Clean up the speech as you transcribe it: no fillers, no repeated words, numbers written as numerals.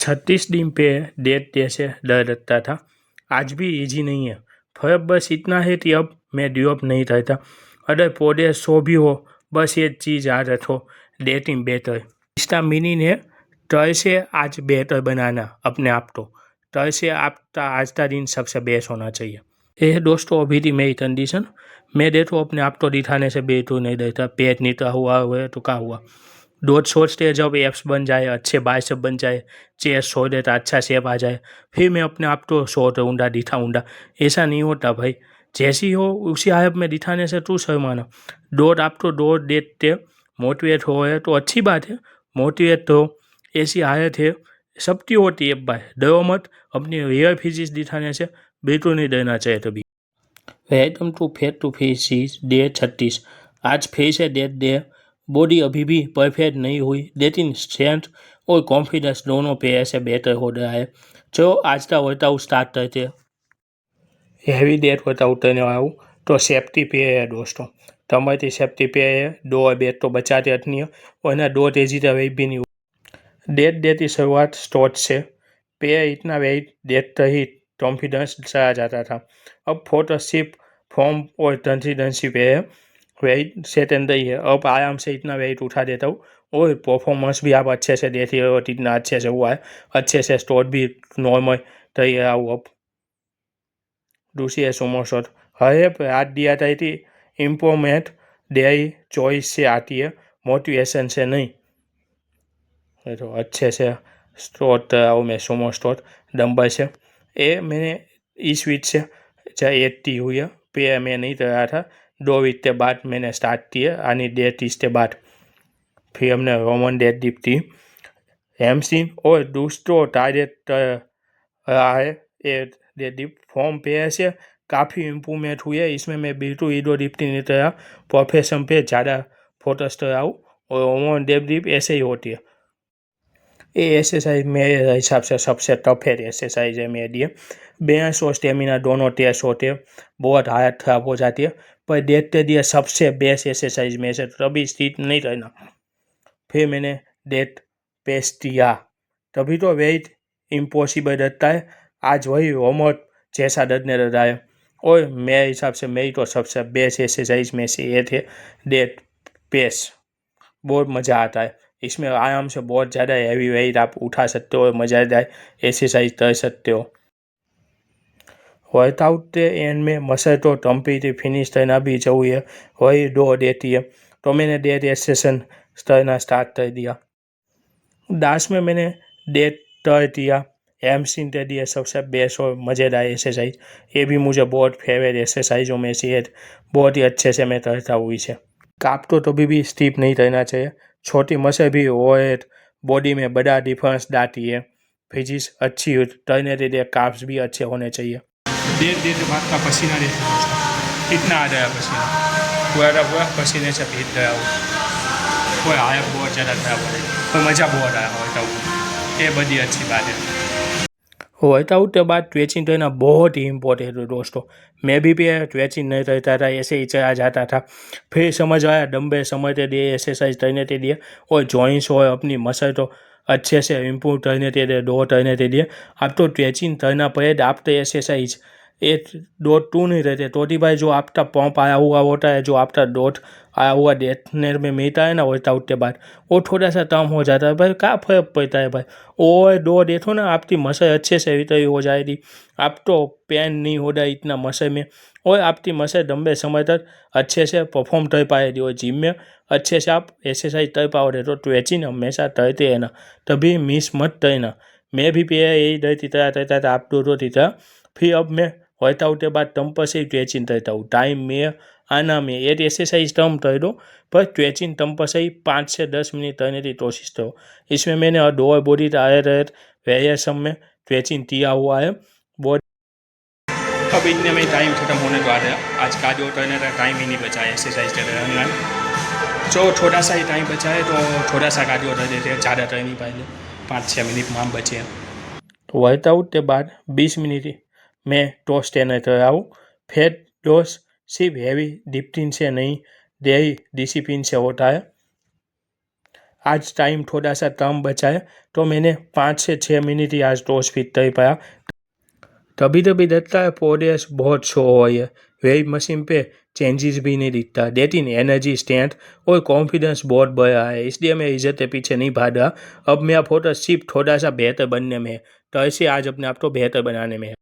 36 दिन पे डेट जैसे डर लगता था, आज भी इजी नहीं है। फर्क बस इतना है कि अब मैं ड्यू नहीं रहता। अगर पौधे 100 भी हो, बस ये चीज़ याद रखो, डेटिंग बेहतर। इसका मीनिंग है तय से आज बेहतर बनाना अपने आप को। तय से आपका आज का दिन सबसे बेस्ट होना चाहिए। ये है दोस्तों अभी थी मेरी कंडीशन। मैं देखो अपने आप को दिखाने से बेहतर नहीं रहता। पेट नीचा हुआ तो क्या हुआ। रोज सोचते जब एप्स बन जाए, अच्छे बाइसेप बन जाए, चेस्ट छोड़ देता, अच्छा शेप आ जाए, फिर मैं अपने आप को शो रहूँगा, दिखाऊँगा। ऐसा नहीं होता भाई। जैसी हो उसी हालत में दिखाने से तू शर्माना। डोर आपको डोर देखते मोटिवेट हो है तो अच्छी बात है। मोटिवेट तो ऐसी हालत है सबकी होती है भाई। डरो मत, अपनी रियल फिजिक्स दिखाने से बिल्कुल नहीं डरना चाहिए कभी। Welcome to phase day 36। आज फिर से डेट डे। बॉडी अभी भी परफेक्ट नहीं हुई, लेकिन स्ट्रेंथ और कॉन्फिडेंस दोनों पे ऐसे बेहतर हो रहा है। चलो आज का वर्कआउट स्टार्ट करते हैं। हेवी डेट वर्कआउट करने वाला हूँ तो सेफ्टी पे है दोस्तों। તમારી सेफ्टी पे है। दो बेट तो बचाते अपनी है, वरना दो तेजी से वेट भी नहीं हुआ। डेट की शुरुआत स्टोट से पे इतना वेट डेट ही कॉन्फिडेंस चला जाता था। अब फोटोशिप फॉर्म और कंसिस्टेंसी पे है। वेट सेट अंदर ही है। अब आराम से इतना वेट उठा देता हूँ और परफॉर्मेंस भी आप अच्छे से देती हो, इतना अच्छे से हुआ है। अच्छे से स्टोर भी नॉर्मल तय आऊँ। अब दूसरी है सुमो शॉट। हर हाथ दिया था थी इम्प्रूवमेंट डेरी चॉइस से आती है, मोटिवेशन से नहीं। तो अच्छे से स्टोर आओ मैं सुमो स्टोर डम्बल से। ये मैंने इस वीक से चाहे 80 हुई है। पे मैं नहीं रहा था। 2 वीक के बाद मैंने स्टार्ट किया आनी डेट 30 के बाद। फिर हमने रोमन डेट दी थी हेमसिन और दूसरो टारगेट रहा है। ये डेट दी फॉर्म पे से काफ़ी इम्प्रूवमेंट हुई है। इसमें मैं बिल्कुल ईडो डिप्टी नहीं रहा। प्रोफेशन पे ज़्यादा फोकस कराऊँ और रोमन डेट डिप ऐसे ही होती है। ये एक्सरसाइज मेरे हिसाब से सबसे टफेस्ट एक्सरसाइज है मेरे लिए। बैलेंस और स्टेमिना दोनों टेस्ट होते हैं, बहुत हालत ख़राब हो जाती है, पर देखते दिए सबसे बेस्ट एक्सरसाइज में से तभी स्थित नहीं रहना। फिर मैंने डेट पेस्ट किया, तभी तो वेट इम्पॉसिबल रहता है। आज वही होमवर्क जैसा डरने लगा है। और मेरे हिसाब से मेरी तो सबसे बेस्ट एक्सरसाइज में से ये थे डेट पेस्ट। बहुत मज़ा आता है इसमें। आराम से बहुत ज़्यादा हैवी वेट आप उठा सकते हो और मज़ेदार एक्सरसाइज कर सकते हो। वर्कआउट के एंड में मसल तो कंप्लीट फिनिश करना भी चाहिए। वही दो देती है तो मैंने डेट एक्सरसाइज करना स्टार्ट कर दिया। दास में मैंने डेट तय किया। हैमस्ट्रिंग के लिए सबसे बेस्ट और मज़ेदार एक्सरसाइज। ये भी मुझे बहुत फेवरेट एक्सरसाइजों में से है। बहुत ही अच्छे से मैं करता हूँ इसे। काप तो कभी भी स्टीप नहीं रहना चाहिए। छोटी मसल भी और बॉडी में बड़ा डिफरेंस डालती है। फिजिक्स अच्छी करने के लिए काप्स भी अच्छे होने चाहिए। देर बाद का पसीना देखो दोस्तों, इतना आ जाएगा पसीना, पूरा पसीने से भीग गया हो। कोई आया बहुत ज़्यादा खराब हो रही, पर मज़ा बहुत आया वर्कआउट। ये बड़ी अच्छी बात है। वर्कआउट के बाद स्ट्रेचिंग करना बहुत ही इम्पोर्टेंट है दोस्तों। मैं भी स्ट्रेचिंग नहीं करता था, ऐसे ही चला जाता था। फिर समझ आया डम्बे समझते दिए एक्सरसाइज करने के लिए और जॉइंट्स और अपनी मसल तो अच्छे से इम्प्रूव करने के लिए, दो करने के लिए आप तो स्ट्रेचिंग करना पड़ेगा। आप तो एक्सरसाइज एक दो टू नहीं रहते तो भाई जो आपका पंप आया हुआ होता है, जो आपका डोट आया हुआ देखने में मिलता है ना वर्कआउट के बाद, वो थोड़ा सा कम हो जाता है भाई। क्या फर्क पड़ता है भाई। और दो देखो ना आपकी मसल अच्छे से रिकवरी हो जाएगी। आप तो पेन नहीं हो रहा इतना मसल में, और आपकी मसल लंबे समय तक अच्छे से परफॉर्म कर पाएगी। और जिम में अच्छे से आप एक्सरसाइज कर पाओगे तो स्ट्रेचिंग हमेशा करते हैं ना, तभी मिस मत करना। मैं भी यही रहती तरह था, आप दोनों की तरह। फिर अब मैं वर्कआउट के बाद टम्पर से स्ट्रेचिंग करता हूँ। टाइम में आना में एक एक्सरसाइज टर्म कर दो, पर स्ट्रेचिंग टम्पर से ही 5 से 10 मिनट करने की कोशिश करो। इसमें मैंने लोअर बॉडी वेरिएशन में स्ट्रेचिंग किया हुआ है। बहुत अब इतने में टाइम खत्म होने को आ गया। आज कार्डियो करने का टाइम ही नहीं बचा है एक्सरसाइज कर रहे हैं। जो थोड़ा सा ही टाइम बचा है तो थोड़ा सा कार्डियो कर देते हैं, ज़्यादा कर नहीं पाएंगे। 5-6 मिनट मान बचे हैं। वर्कआउट के बाद 20 मिनट में टॉस टेनर कराऊँ। फैट लॉस सिर्फ हैवी लिफ्टिंग से नहीं, डेली डिसिप्लिन से होता है। आज टाइम थोड़ा सा कम बचा है, तो मैंने 5 से 6 मिनट ही आज टॉस फिट कर पाया। तभी तभी लगता है पौधे बहुत शो हो है, वेब मशीन पे चेंजेस भी नहीं दिखता, लेकिन एनर्जी, स्ट्रेंथ और कॉन्फिडेंस बहुत बढ़ा है, इसलिए मैं इज्जत के पीछे नहीं भागा। अब मेरा फोकस सिर्फ थोड़ा सा बेहतर बनने में है, तो ऐसे आज अपने आप को बेहतर बनाने में है।